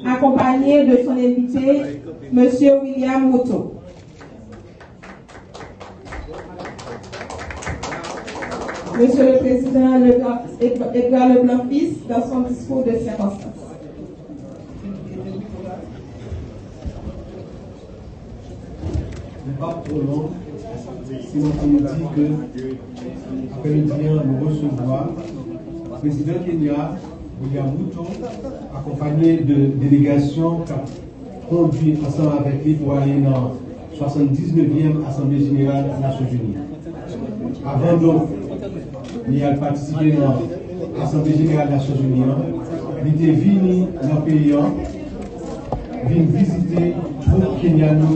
accompagné de son invité, M. William Mouton. Monsieur le Président Edgar Leblanc-Fils, dans son discours de circonstance. Ce n'est pas trop long, sinon on nous dit que, après-midi, nous recevoir le président Kenya, William Mouton, accompagné de délégations qui a conduit ensemble avec lui pour aller dans la 79e Assemblée Générale des Nations Unies. Avant donc, il a participé dans l'Assemblée Générale des Nations Unies. Il était venu dans le pays, venu visiter le groupe kenyano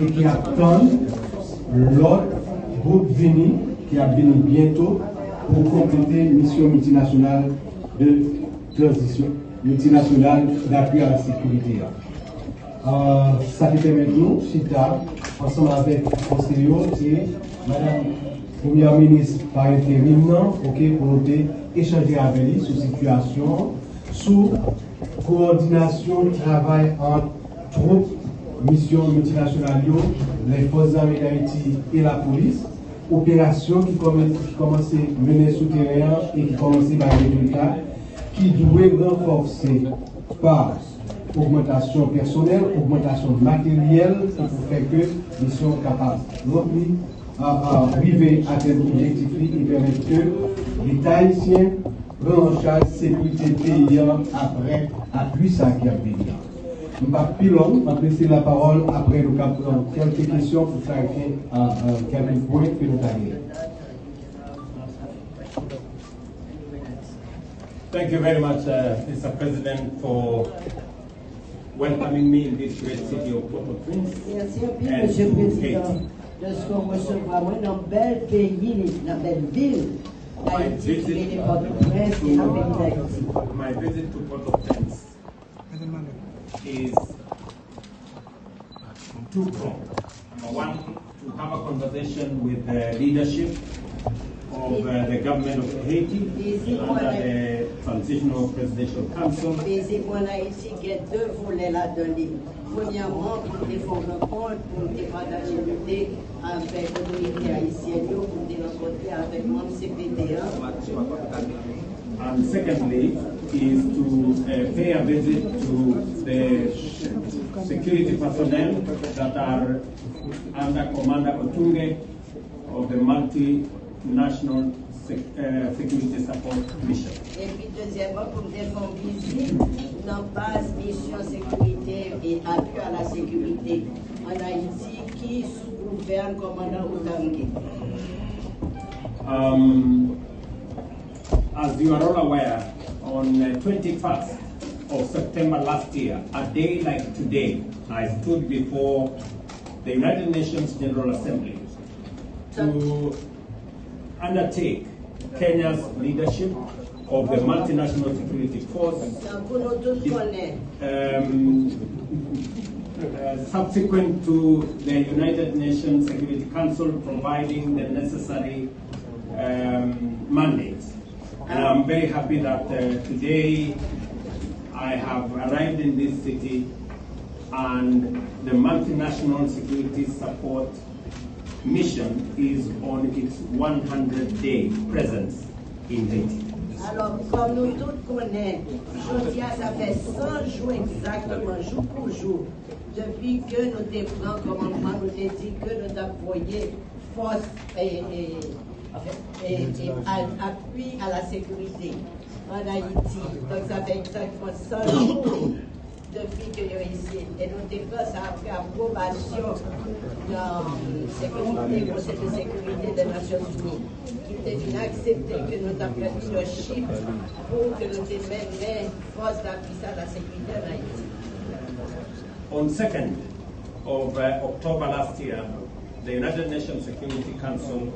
et qui attend l'autre groupe venu qui a venu bientôt pour compléter une mission multinationale de transition, multinationale d'appui à la sécurité. Ça qui permet nous, Chita, ensemble avec le conseiller et Madame Première ministre par intérim, pour nous échanger avec lui sur la situation, sur coordination, travail entre troupes, missions multinationales, les forces armées d'Haïti et la police, opération qui commençait à mener sous terrain et qui commençait par les résultats, qui doit renforcer par augmentation personnelle, augmentation matérielle, pour faire que nous soyons capables de arriver à tel objectif et permettre que l'État haïtien prenne en charge la sécurité paysan après appui ça qui a payé. Je ne vais pas plus long, je vais laisser la parole après nous prendre quelques questions pour clarifier quelques points que nous avons. Thank you very much, Mr. President, for welcoming me in this great city of Port-au-Prince. Merci bien, Monsieur le Président, de ce qu'on reçoit moi dans un bel pays, dans une belle ville. My visit to Port-au-Prince is two-pronged. One, to have a conversation with the leadership of the government of Haiti under the Transitional Presidential Council. Premièrement, pour nous faire rencontre, pour nous partager l'idée avec l'autorité haïtienne, pour nous rencontrer avec mon CPDA. And secondly, is to pay a visit to the security personnel that are under Commander Otunge of the multinational security support mission. Et puis deuxièmement, pour nous faire visite dans base mission sécurité et appui à la sécurité en Haïti qui sous-gouverne commandant Otunge. As you are all aware, on the 21st of September last year, a day like today, I stood before the United Nations General Assembly to undertake Kenya's leadership of the multinational security force, subsequent to the United Nations Security Council providing the necessary mandates. And I'm very happy that today I have arrived in this city and the multinational security support mission is on its 100-day presence in Haiti. Alors, comme nous tous connaissons, ça fait 100 jours exactement, jour pour jour, depuis que nous avons pris un commandement, nous avons dit que nous avons envoyé force et appui à la sécurité en Haïti. Donc, ça fait exactement 100 jours depuis que nous sommes ici. Et nous avons ça après approbation dans le Conseil de sécurité des Nations Unies, qui était accepté que nous avons pris le leadership pour que nous démenions force d'appui à la sécurité en Haïti. On 2nd of October last year, the United Nations Security Council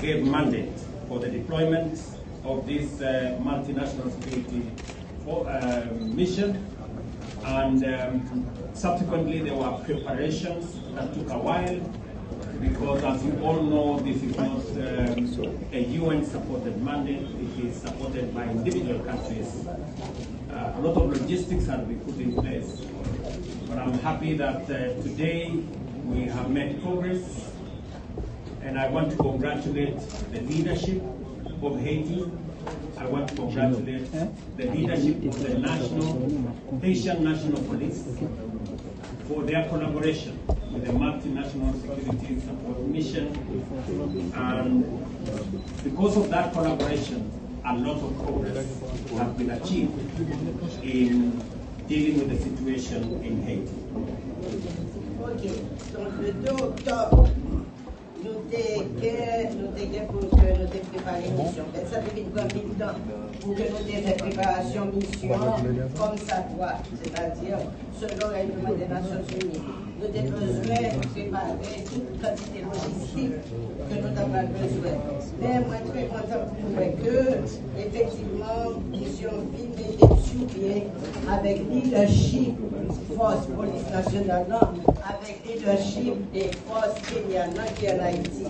gave mandate for the deployment of this multinational security mission, and subsequently there were preparations that took a while because, as you all know, this is not a UN-supported mandate. It is supported by individual countries a lot of logistics had to be put in place. But I'm happy that today we have made progress, and I want to congratulate the leadership of Haiti. I want to congratulate the leadership of the Haitian National Police for their collaboration with the multinational security support mission. And because of that collaboration, a lot of progress has been achieved in dealing with the situation in Haiti. Ok, donc le 2 octobre, nous avons préparé une mission. Ça devait prendre du temps pour que nous ayons des préparations mission comme ça doit, c'est-à-dire selon le règlement des Nations Unies. Nous avons besoin de préparer toute quantité logistique que nous avons besoin. Mais moi, je suis très content pour vous que, effectivement, mission ville était sur pied avec leadership, force police nationale, avec leadership des forces kenyanes qui est en Haïti.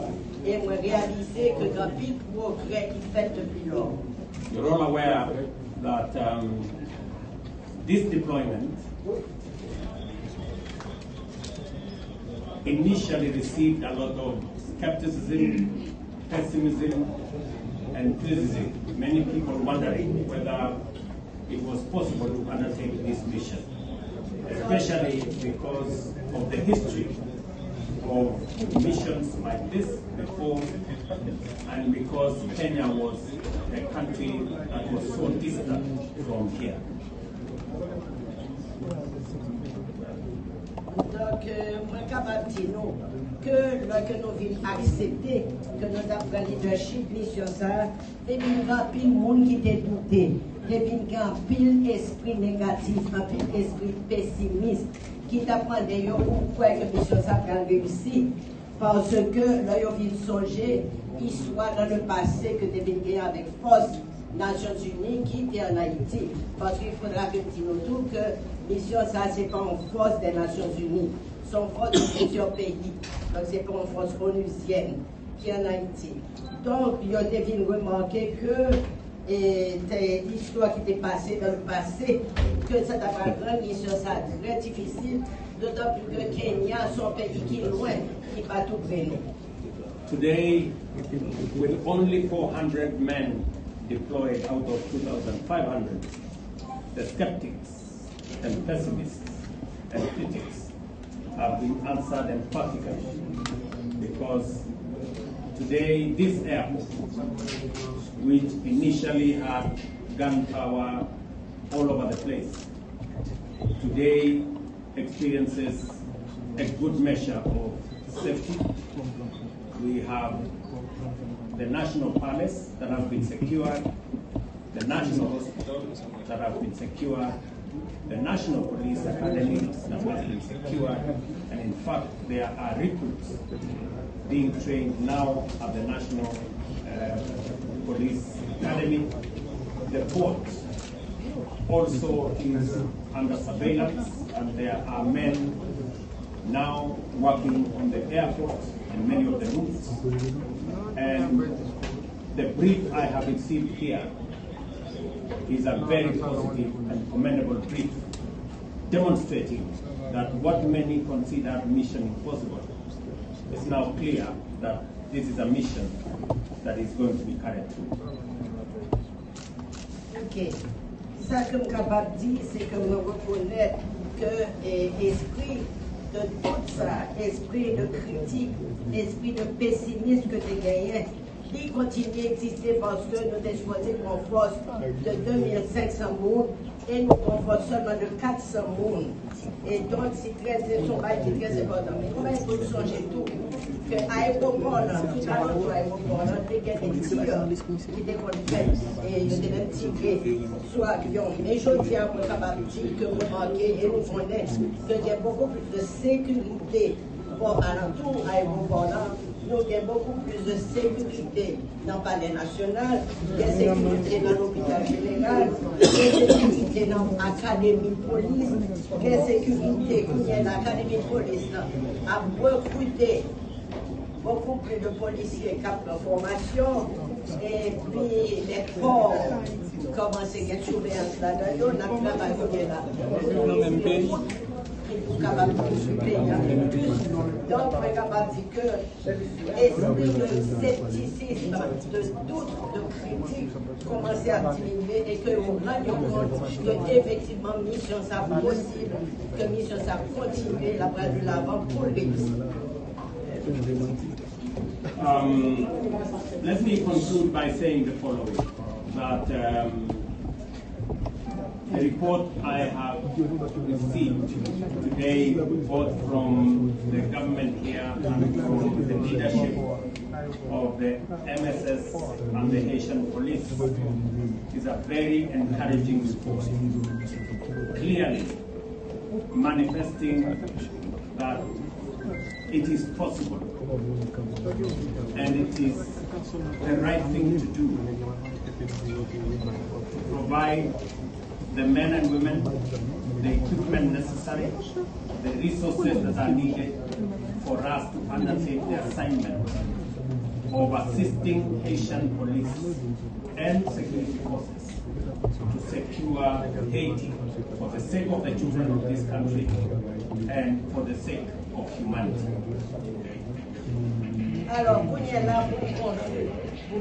Et moi, réaliser que dans le progrès qui fait depuis lors. You're all aware that this deployment initially received a lot of skepticism, pessimism, and criticism. Many people wondering whether it was possible to undertake this mission, especially because of the history of missions like this before, and because Kenya was a country that was so distant from here. Donc, moi, capable de dire que lorsque nous venons accepter que nous avons un leadership mission ça, il y a un pile monde qui t'a douté, il y a un pile esprit négatif, un pile esprit pessimiste qui t'a demandé pourquoi que mission ça a réussi, parce que là, ils viennent songer histoire dans le passé que tu viens avec force Nations Unies qui était en Haïti, parce qu'il faudra que nous disions que mission ça c'est pas une force des Nations Unies, c'est une force de plusieurs pays, donc c'est pas une force onusienne qui est en Haïti. Donc il y a des vignes remarquer que l'histoire qui était passée dans le passé, que ça n'a pas grande mission ça très difficile, d'autant plus que Kenya son pays qui est loin, qui pas tout près nous. Today, with only 400 men deployed out of 2,500, the skeptics and pessimists and critics have been answered emphatically, because today this airport, which initially had gunpowder all over the place, today experiences a good measure of safety. We have the National Palace that has been secured, the National Hospital that has been secured, the National Police Academy that has been secured, and in fact there are recruits being trained now at the National Police Academy. The port also is under surveillance, and there are men now working on the airport and many of the routes. And the brief I have received here is a very positive and commendable brief, demonstrating that what many considered mission impossible is now clear that this is a mission that is going to be carried through. Ok. Ça que je suis capable de dire, c'est que je reconnais que l'esprit de tout ça, esprit de critique, esprit de pessimisme que tu as gagné, il continue d'exister parce que nous avons choisi une force de 2500 personnes et nous avons une force seulement de 400 personnes. Et donc, c'est très important. Mais comment il faut changer tout? Que l'aéroport, tout à l'heure, l'aéroport, il y a des tirs qui déconfèrent et il y a des tirés sur l'avion. Mais je dis à mon capable que vous manquez et nous connaissons qu'il y a beaucoup plus de sécurité pour alentour à l'aéroport. Nous avons beaucoup plus de sécurité dans le palais national, de sécurité dans l'hôpital général, de sécurité dans l'académie de police, de sécurité dans l'académie de police a recruté beaucoup plus de policiers qui ont formation Et puis les ports commencent à surveillance là-dedans, on a travaillé là. Pour capable de s'occuper, il y a plus. Donc, on est capable de dire que l'esprit de scepticisme, de doute, de critique commence à diminuer et que on rend compte que effectivement mission ça possible, que mission ça continue la base de l'avant pour réussir. Let me conclude by saying the following, that the report I have received today, both from the government here and from the leadership of the MSS and the Haitian police, is a very encouraging report, clearly manifesting that it is possible and it is the right thing to do to provide the men and women the equipment necessary, the resources that are needed for us to undertake the assignment of assisting Haitian police and security forces to secure Haiti for the sake of the children of this country and for the sake of humanity. Alors, pour y là, pour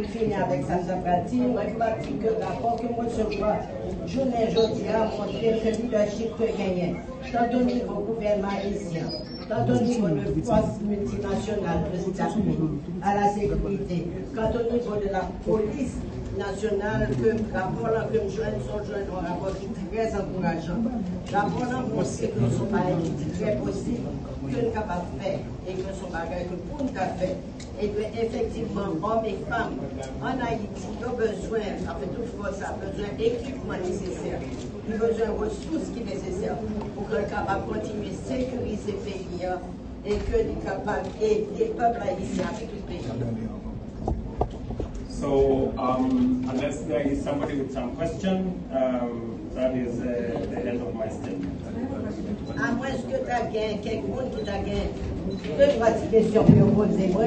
finir avec ça, ça va dire, moi, je vais dire que rapport que moi, je vois, journée aujourd'hui a montré que le leadership peut gagner, tant au niveau gouvernement haïtien, tant au niveau de force multinationale des États-Unis à la sécurité, quant au niveau de la police nationale, que rapport là, que nous joignons un rapport qui est très encourageant. Rapport là montre que nous sommes pas très possible, que nous sommes capables de faire et que nous sommes bagages que pour nous faire. Et que effectivement, hommes et femmes en Haïti ont besoin, avec toute force, ont besoin d'équipements nécessaires, ils ont besoin de ressources qui sont nécessaires pour que nous capables de continuer à sécuriser ce pays et que nous capables d'aider les peuples haïtiens avec le pays. So, unless there is somebody with some question, that is the end of my statement. À moins que tu as gagné, quelqu'un qui t'a gagné, deux, trois questions que vous posez, moi,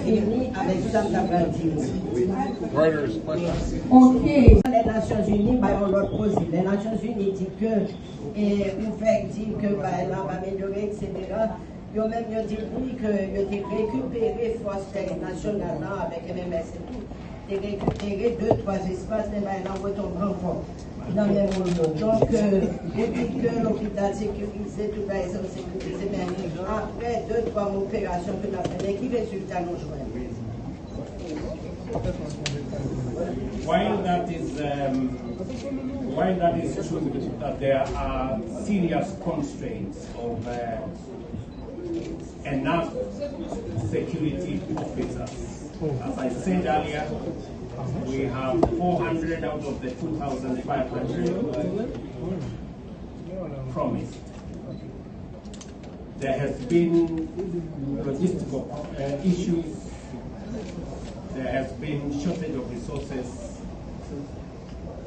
fini avec ça, tu as dit. Ok. Les Nations Unies, on leur pose, les Nations Unies disent que, et vous faites dire que, là, on va améliorer, etc. Ils ont même dit oui, qu'ils ont récupéré force nationale avec MMS et tout, de récupérer 2-3 espaces, mais là, on retombe encore dans les mêmes mots. Donc, depuis que l'hôpital sécurisé, tout va être sécurisé, mais après 2-3 opérations que nous avons fait, qui résultat nous jouons? While that is true, that there are serious constraints of enough security officers. As I said earlier, we have 400 out of the 2,500 promised. There has been logistical issues. There has been shortage of resources.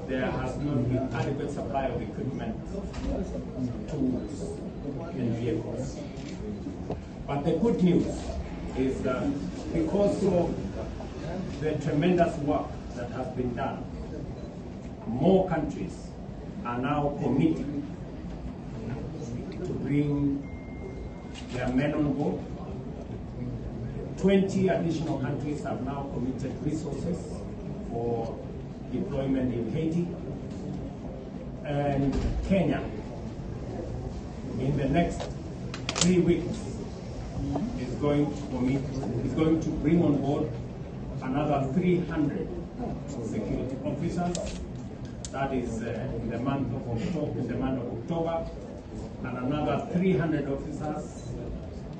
There has not been adequate supply of equipment, tools, and vehicles. But the good news is that because of the tremendous work that has been done, more countries are now committing to bring their men on board. 20 additional countries have now committed resources for deployment in Haiti. And Kenya, in the next 3 weeks, is going to bring on board another 300 security officers. That is in the month of October, and another 300 officers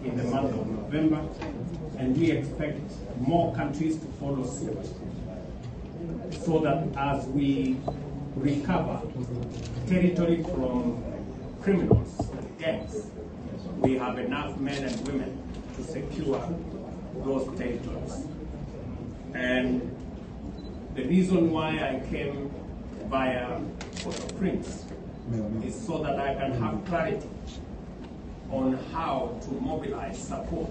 in the month of November, and we expect more countries to follow suit, so that as we recover territory from criminals, gangs, we have enough men and women to secure those territories. And the reason why I came via Port-au-Prince is so that I can have clarity on how to mobilize support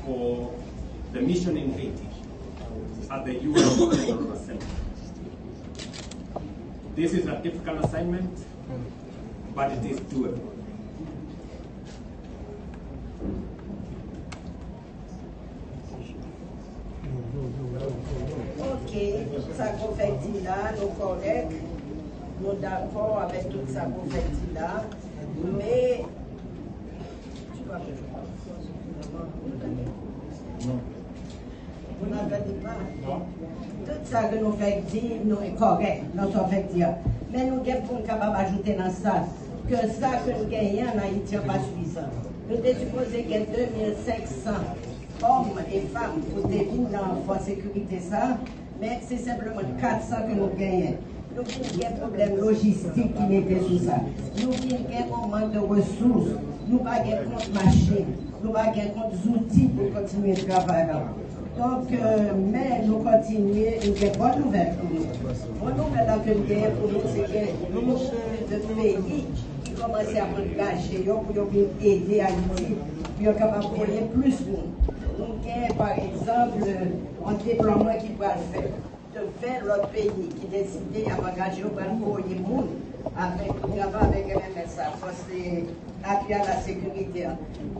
for the mission in Haiti at the UN General Assembly. This is a difficult assignment, but it is doable. Ok, ça qu'on fait dit là, nous correct, nous d'accord avec tout ça qu'on fait dit là, mais vous n'entendez pas? Tout ça que nous fait dire, nous est correct, nous sommes fait dire. Mais nous devons capable d'ajouter dans ça que ça que nous gagnons en Haïti n'est pas suffisant. Nous devons supposer qu'il y a 2500 hommes et femmes pour venir dans la sécurité ça, mais c'est simplement 400 que nous gagnons. Nous avons un problème logistique qui n'était sur ça. Nous avons un manque de ressources. Nous n'avons pas de compte machine. Nous n'avons pas d'outils pour continuer le travail. Donc, mais nous continuons une bonne nouvelle pour nous. Bonne nouvelle que nous avons pour nous, c'est que nous avons de pays qui commencent à engager pour aider Haïti, puis on capable de payer plus pour nous. Nous avons par exemple un déploiement qui va faire. De faire l'autre pays qui décidait à engager au Banco Yimoun avec MMSA, force d'appui à la sécurité.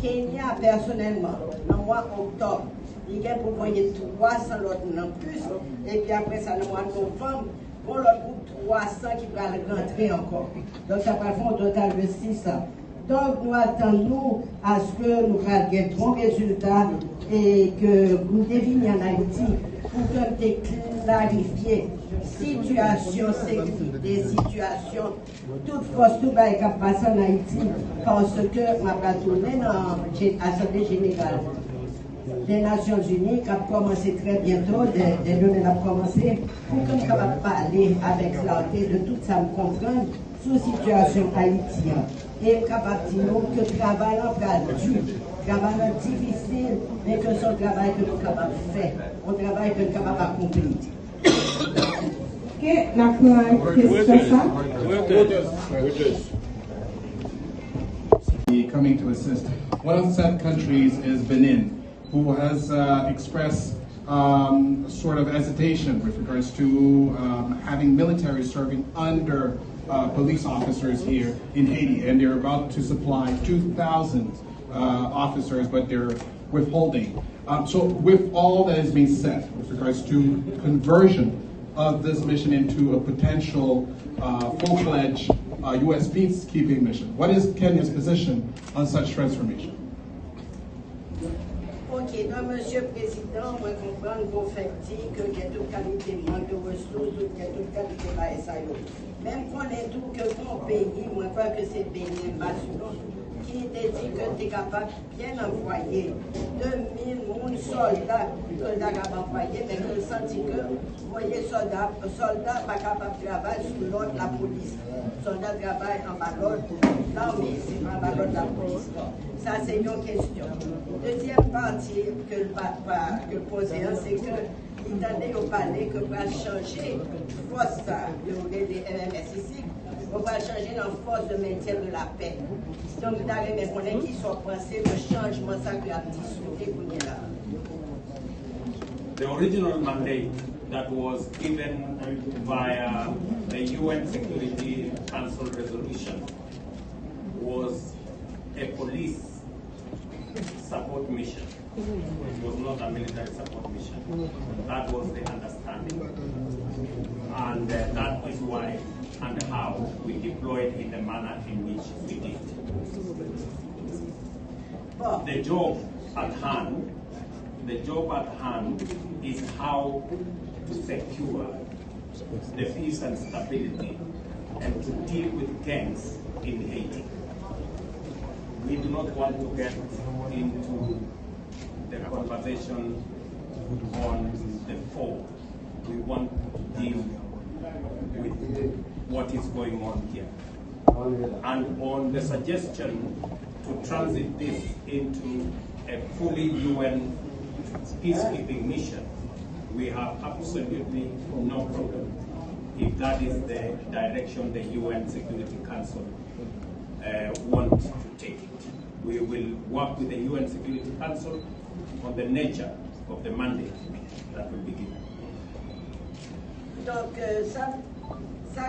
Kenya, personnellement, dans le mois d'octobre, il a proposé 300 autres en plus, et puis après ça, dans le mois de novembre, on l'autre groupe 300 qui va rentrer encore. Donc ça va faire un total de 600. Donc nous attendons à ce que nous fassions des bons résultats et que nous devinions en Haïti pour que clarifier situation, sécurité, situation, toute force, tout va être passé en Haïti parce que ma va tourner dans l'Assemblée générale des Nations Unies qui a commencé très bientôt, des données ont commencé, pour qu'on soit capable de parler avec clarté de tout ça, comprendre sous situation haïtienne. Et capable de dire que le travail est dur, le travail est difficile, mais que ce travail que nous sommes capables de faire, un travail que nous sommes capables d'accomplir. Ok, la question coming to assist. One of said countries is Benin, who has expressed sort of hesitation with regards to having military serving under police officers here in Haiti, and they're about to supply 2,000 officers, but they're withholding. So with all that is being said with regards to conversion of this mission into a potential full-fledged U.S. peacekeeping mission, what is Kenya's position on such transformation? Ok, donc, Monsieur le Président, moi, je comprends que vous faites dire qu'il y a toute qualité de manque de ressources, qu'il y a toute qualité de SAO. Même qu'on est tout que mon pays, moi, je crois que c'est Bénin, qui était dit que tu es capable de bien envoyer 2000 soldats capables d'envoyer, mais que senti que, vous voyez, soldats pas capables de travailler sous l'ordre de la police. Soldats travaillent en ballon, l'armée, c'est pas en ballon de la police. Ça, c'est une question. Deuxième partie que le posé, c'est que il tendait au palais que va changer force des MMS ici, on va changer dans force de maintien de la paix. Donc, vous avez mes collègues qui sont pensés le changement ça que a discuté pour nous là. The original mandate that was given via the UN Security Council resolution was a police support mission. It was not a military support mission. That was the understanding. And that is why and how we deployed in the manner in which we did. The job at hand is how to secure the peace and stability and to deal with gangs in Haiti. We do not want to get into the conversation on the fall. We want to deal with what is going on here. And on the suggestion to transit this into a fully UN peacekeeping mission, we have absolutely no problem if that is the direction the UN Security Council want to take it. We will work with the UN Security Council on the nature of the mandate that will begin. Donc, ça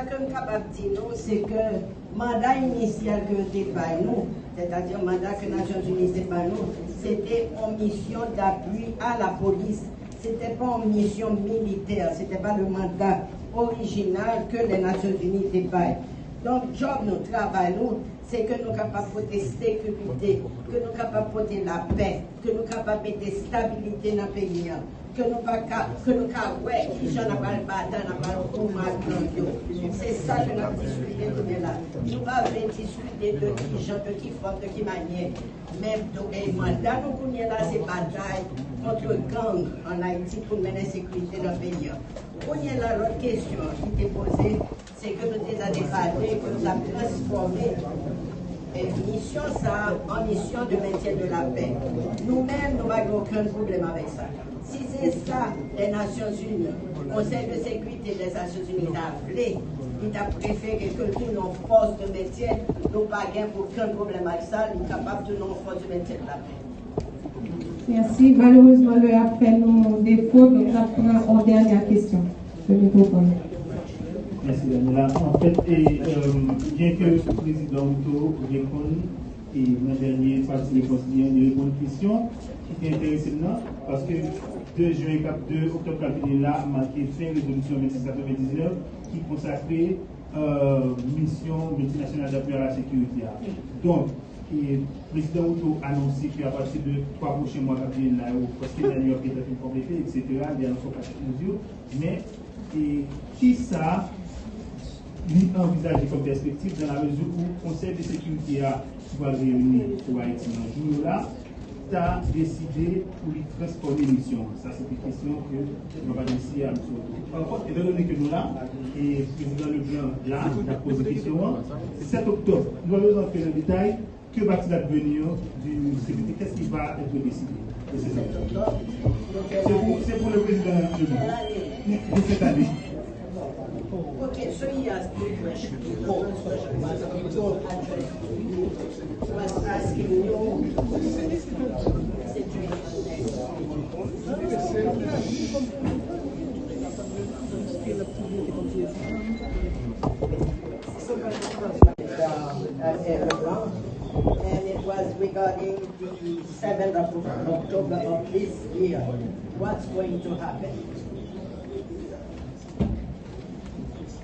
que nous sommes capables de dire, c'est que le mandat initial que nous avons, c'est-à-dire le mandat que les Nations Unies nous, c'était une mission d'appui à la police. Ce n'était pas une mission militaire, ce n'était pas le mandat original que les Nations Unies dépassent. Donc, job, nous travaillons, c'est que nous sommes capables de porter sécurité, que nous sommes capables de porter la paix, que nous sommes capables de mettre stabilité dans le pays, que nous sommes capables de faire c'est ça que nous avons discuté là. Nous avons discuté de qui gens, de qui forme, de qui manière. Mais le mandat nous connaissons là, c'est bataille contre le gang en Haïti pour mener la sécurité dans le pays. On y a là l'autre question qui était posée, c'est que nous avons débattu, que nous avons transformé mission ça en mission de maintien de la paix. Nous-mêmes, nous n'avons aucun problème avec ça. Si c'est ça, les Nations Unies, le Conseil de sécurité des Nations Unies a appelé, il a préféré que tout nos forces de maintien, nous n'avons pas aucun problème avec ça, nous sommes capables de nos forces de maintien de la paix. Merci. Malheureusement, le appel nous défaut, donc ça prend en dernière question. Le microphone. Merci Daniela. En fait, bien que le président Mouto réponde, et mon dernier parti de conseiller de répondre aux questions, qui est intéressant maintenant, parce que 2 octobre 2021 là, marqué fin résolution 2699 qui consacrait mission multinationale d'appui à la sécurité. Donc, le président Mouto a annoncé qu'à partir de 3 prochains mois, parce que la New York est complétée, etc., il y a encore pas de mesures, mais qui ça envisagé comme perspective dans la mesure où le Conseil de sécurité a réuni pour Haïti dans ce jour-là, tu as décidé pour lui transformer l'émission. Ça, c'est une question que je vais adresser à M. Par contre, étant donné que nous là, et le président Leblanc là, a posé la question, c'est 7 octobre. Nous allons entrer dans le détail. Que va-t-il advenir du sécurité? Qu'est-ce qui va être décidé de ces octobre? C'est pour le président Leblanc de cette année. Okay, so he asked me a question. Was asking you and it was regarding the 7th of October of this year. What's going to happen?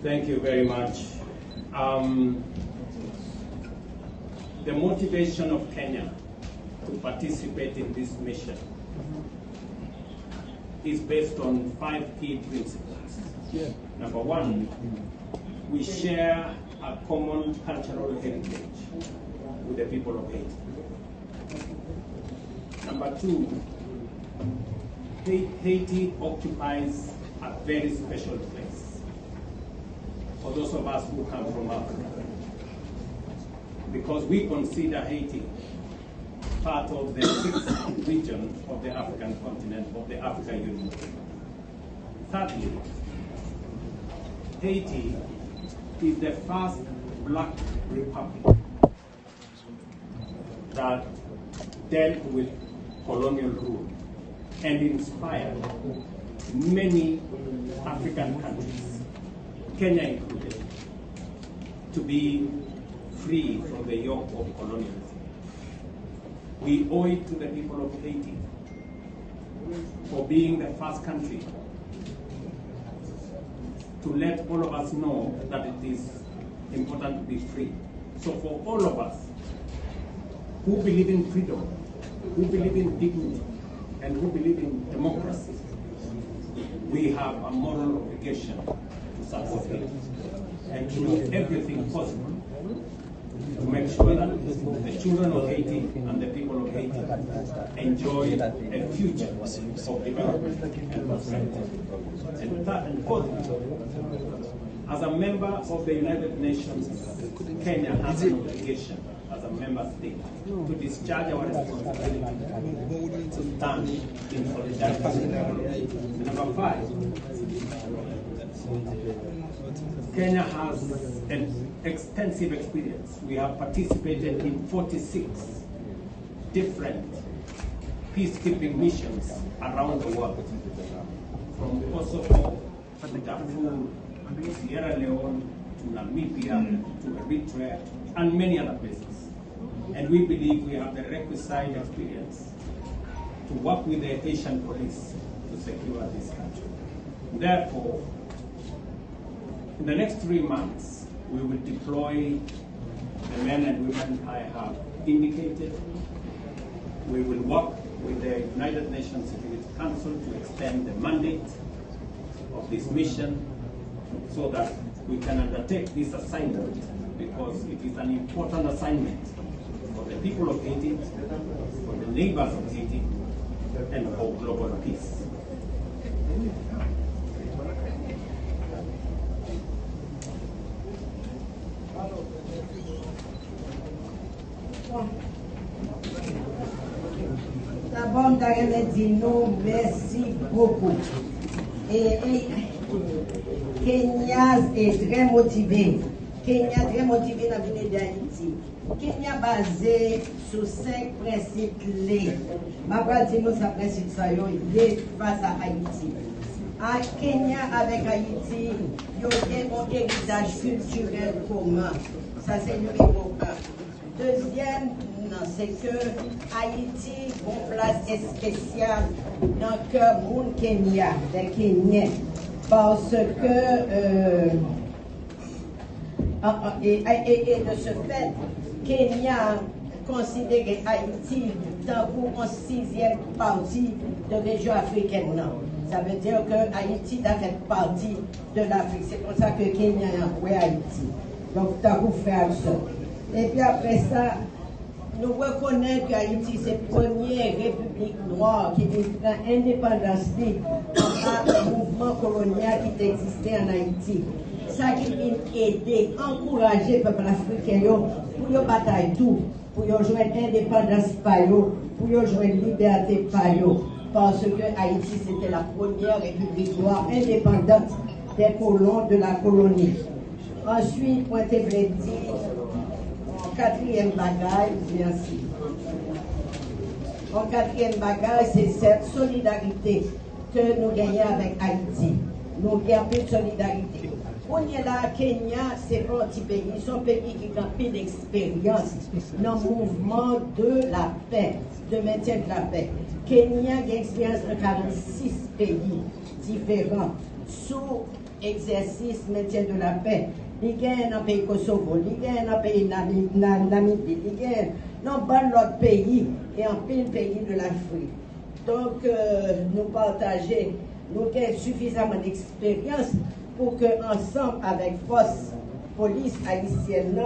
Thank you very much. The motivation of Kenya to participate in this mission is based on 5 key principles. Number 1, we share a common cultural heritage with the people of Haiti. Number 2, Haiti occupies a very special place for those of us who come from Africa, because we consider Haiti part of the 6th region of the African continent, of the African Union. Thirdly, Haiti is the first black republic that dealt with colonial rule and inspired many African countries, Kenya included, to be free from the yoke of colonialism. We owe it to the people of Haiti for being the first country to let all of us know that it is important to be free. So for all of us who believe in freedom, who believe in dignity, and who believe in democracy, we have a moral obligation to support it and to do everything possible to make sure that the children of Haiti and the people of Haiti enjoy a future of development and prosperity. And third and fourth, as a member of the United Nations, Kenya has an obligation as a member state to discharge our responsibility to stand in solidarity. Number 5, Kenya has an extensive experience. We have participated in 46 different peacekeeping missions around the world, from Kosovo to Darfur, to Sierra Leone, to Namibia, to Eritrea, and many other places. And we believe we have the requisite experience to work with the Haitian police to secure this country. Therefore, in the next 3 months, we will deploy the men and women I have indicated. We will work with the United Nations Security Council to extend the mandate of this mission so that we can undertake this assignment, because it is an important assignment for the people of Haiti, for the neighbors of Haiti, and for global peace. D'abord, je dis non, merci beaucoup. Et Kenya est très motivé. Kenya est très motivé dans le venir d'Haïti. Kenya basé sur 5 principes clés. Je vais dire nous ces principes face à Haïti. À Kenya avec Haïti, il y a un héritage culturel commun. Ça c'est numéro 1. Deuxième, c'est que Haïti a une place spéciale dans le cœur du Kenya, des Kenyans. Parce que, et de ce fait, Kenya considère Haïti comme une 6e partie de la région africaine. Non. Ça veut dire que Haïti doit faire partie de l'Afrique. C'est pour ça que Kenya a envoyé Haïti. Donc, tu as faire ça. Et puis après ça, nous reconnaissons qu'Haïti, c'est la première république noire qui prend indépendance par le mouvement colonial qui existait en Haïti. Ça qui vient aider, encourager le peuple africain pour y batailler tout, pour y jouer l'indépendance, pour y jouer la liberté. Parce que Haïti, c'était la première république noire indépendante des colons de la colonie. Ensuite, moi, je voulais dire, en 4e bagage, merci. En 4e bagage, c'est cette solidarité que nous gagnons avec Haïti. Nous gagnons plus de solidarité. On est là, Kenya, c'est pas un petit pays, c'est un pays qui a plus d'expérience dans le mouvement de la paix, de maintien de la paix. Kenya a expérience de 46 pays différents sous exercice maintien de la paix. Il y a un pays Kosovo, il y a un pays Namibie, il y a un pays et un pays de l'Afrique. Donc, nous partageons, nous avons suffisamment d'expérience pour que, ensemble, avec force police haïtienne,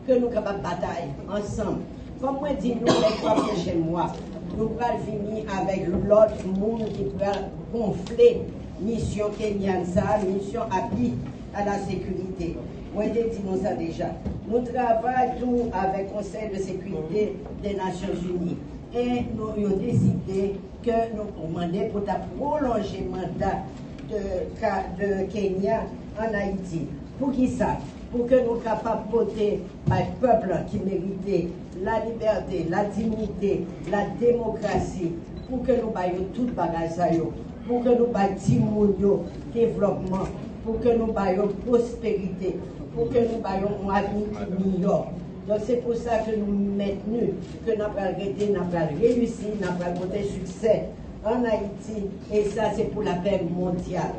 que nous capables de batailler ensemble. Comme moi dis, nous, les 3 prochains mois, nous allons finir avec l'autre monde qui va gonfler mission kenyane, mission appui à la sécurité. Moi, je dis nous ça déjà. Nous travaillons avec le Conseil de sécurité des Nations Unies. Et nous avons décidé que nous demandons pour prolonger le mandat de Kenya en Haïti. Pour qui ça? Pour que nous soyons capables de voter par le peuple qui méritait la liberté, la dignité, la démocratie, pour que nous ayons tout bagage, pour que nous ayons développement, pour que nous ayons prospérité, pour que nous ayons un avenir meilleur. Donc c'est pour ça que nous maintenons, que nous avons arrêté, nous avons réussi, nous avons voté succès en Haïti, et ça c'est pour la paix mondiale.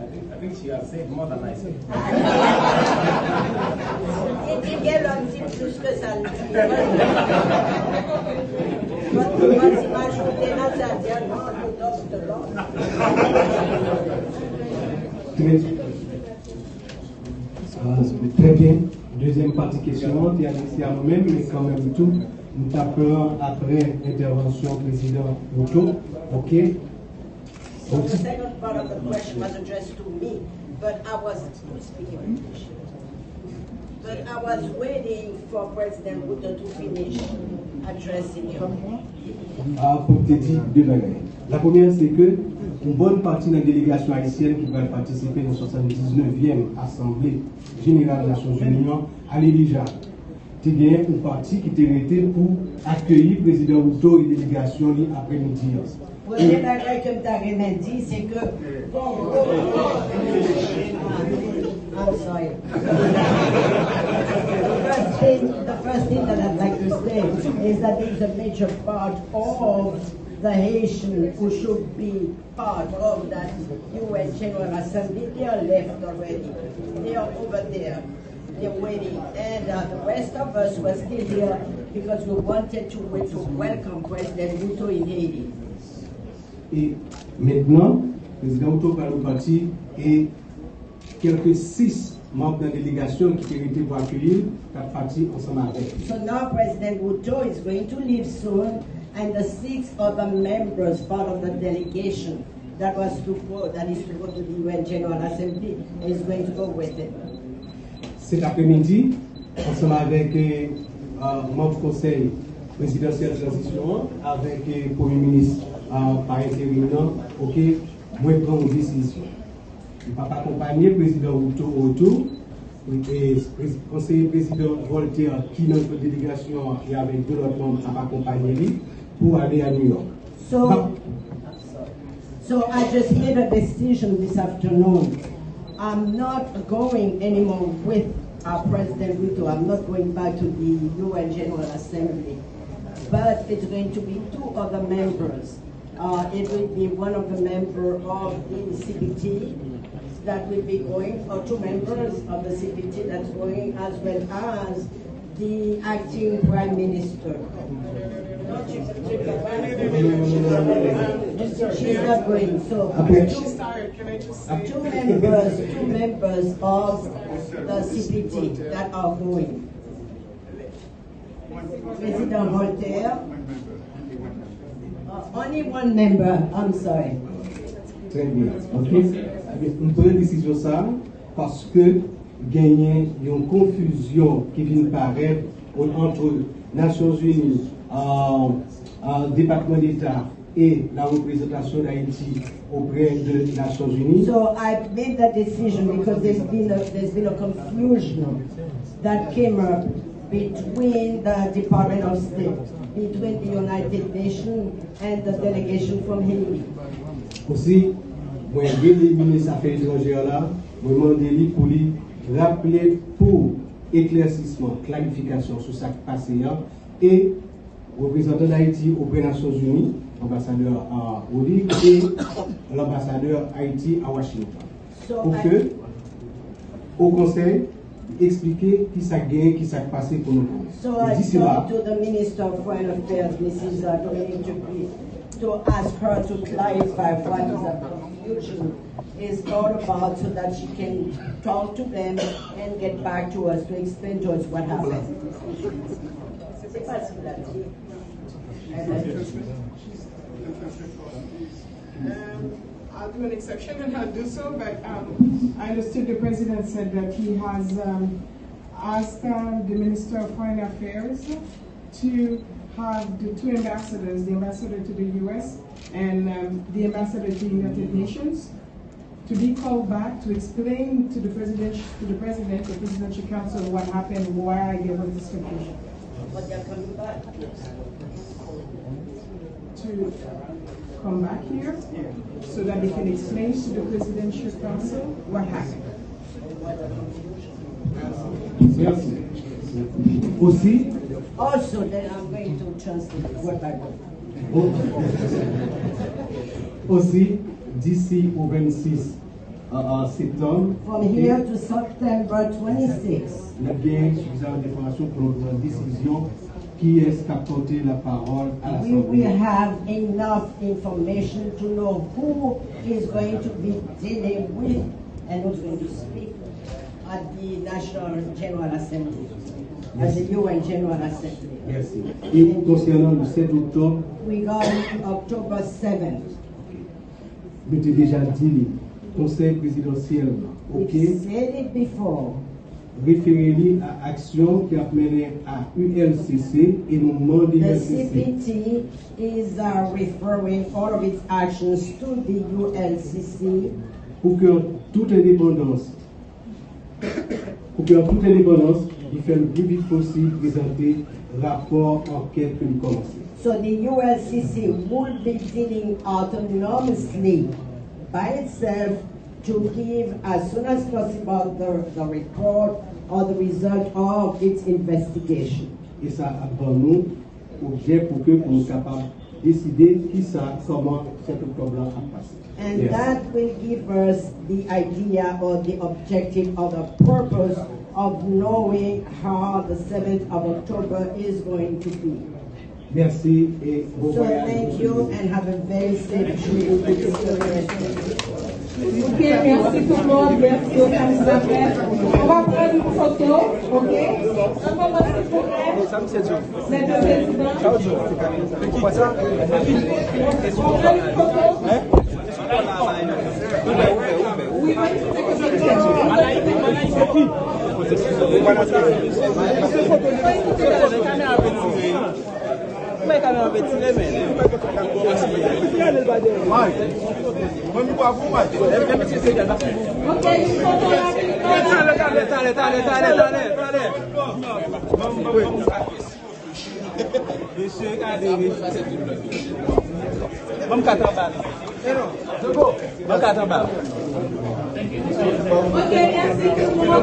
I think she has said more than I said. Il dit qu'elle dit plus que ça le dit. Votre image est là, ça dit non, nous donne de l'ordre. Très bien. Deuxième partie question, tu as laissé à nous-mêmes, mais quand même tout. Nous tapons après intervention président Mouto. OK. So the second part of the question was addressed to me, but I was speaking English. But I was waiting for President Mouto to finish addressing you. Pour te dire deux bagages. La première, c'est que une bonne partie de la délégation haïtienne qui va participer dans la 79e Assemblée Générale des Nations Unies, elle est déjà. tu as une partie qui était arrêtée pour accueillir le président Ruto et la délégation après-midi. Le premier bagage que tu dit, c'est que. I'm sorry. The first thing that I'd like to say is that there's a major part of the Haitian who should be part of that UN General Assembly. They are left already. They are over there. They're waiting. And the rest of us were still here because we wanted to welcome President Ruto in Haiti. Et maintenant, le président Ruto va nous partir et quelques 6 membres de la délégation qui ont été pour accueillir sont partis ensemble avec. So now President Ruto is going to leave soon, and the 6 other members, part of the delegation that is to go to the UN General Assembly, is going to go with him. Cet après-midi, ensemble avec membre du conseil présidentiel de transition, avec le Premier ministre par intérim, ok, moi je prends une décision. Je ne vais pas accompagner le président Ruto autour, et le conseiller président Voltaire, qui est notre délégation, et avec 2 autres membres, à accompagner lui pour aller à New York. So I just made a decision this afternoon. I'm not going anymore with our President Ruto. I'm not going back to the UN General Assembly. But it's going to be 2 other members. It will be one of the members of the CPT that will be going, or 2 members of the CPT that's going, as well as the acting Prime Minister. She's not going. So 2 members of the CPT that are going. President Voltaire. Only 1 member. I'm sorry. Très bien. Ok. On prend une décision ça parce que gagner une confusion qui vient paraître entre Nations Unies, département d'État et la représentation d'Haïti auprès de Nations Unies. So I made that decision because there's been a confusion that came up between the Department of State, between the United Nations and the delegation from Haiti. Aussi, moi, j'ai les ministres Affaires étrangères là, moi, demandé pour lui rappeler pour éclaircissement, clarification sur ce qui s'est passé et représentant d'Haïti auprès des Nations Unies, l'ambassadeur à Olive et l'ambassadeur Haïti à Washington. Pour que, au Conseil, expliquer qui s'est gagné, qui s'est passé pour nous. So I talked to the Minister of Foreign Affairs, Mrs. Dominique Dupuis, to ask her to clarify what the confusion is all about so that she can talk to them and get back to us to explain to us what happened. I'll do an exception and I'll do so, but I understood the President said that he has asked the Minister of Foreign Affairs to have the 2 ambassadors, the ambassador to the U.S. and the ambassador to the United Nations, to be called back to explain to the President, the Presidential Council what happened, why there was this confusion. But they're coming back. To come back here so that they can explain to the Presidential Council what happened. Merci. Aussi, Also, then I'm going to translate what I wrote. aussi, d'ici au 26 septembre, From here to September 26. nous avons suffisamment d'informations pour nous prendre une décision qui est à porter la parole à We will l'Assemblée. have enough information to know who is going to be dealing with and who's going to speak at the National General Assembly, at the UN General Assembly. Merci. Et concernant le 7 octobre, Regarding October 7th, je t'ai déjà dit, conseil présidentiel, ok, we said it before. référez-lui à action qui a mené à ULCC et nous demandons The ULCC CPT is referring all of its actions to the ULCC pour que toute indépendance, il fait le plus vite possible présenter rapport enquête que nous commençons. So the ULCC would be dealing autonomously by itself to give as soon as possible the report or the result of its investigation. Et ça a donné nous objet pour que nous soyons capables de décider qui ça, comment cet octobre a passé. And Yes. that will give us the idea or the objective or the purpose of knowing how the 7th of October is going to be. Merci et bon So voyage. thank you and have a very safe trip. Ok, merci tout le monde, merci aux candidatures. On va prendre une photo, ok? Un moment s'il vous plaît. C'est le président. On prend une photo. Oui, Ok, merci tout le monde.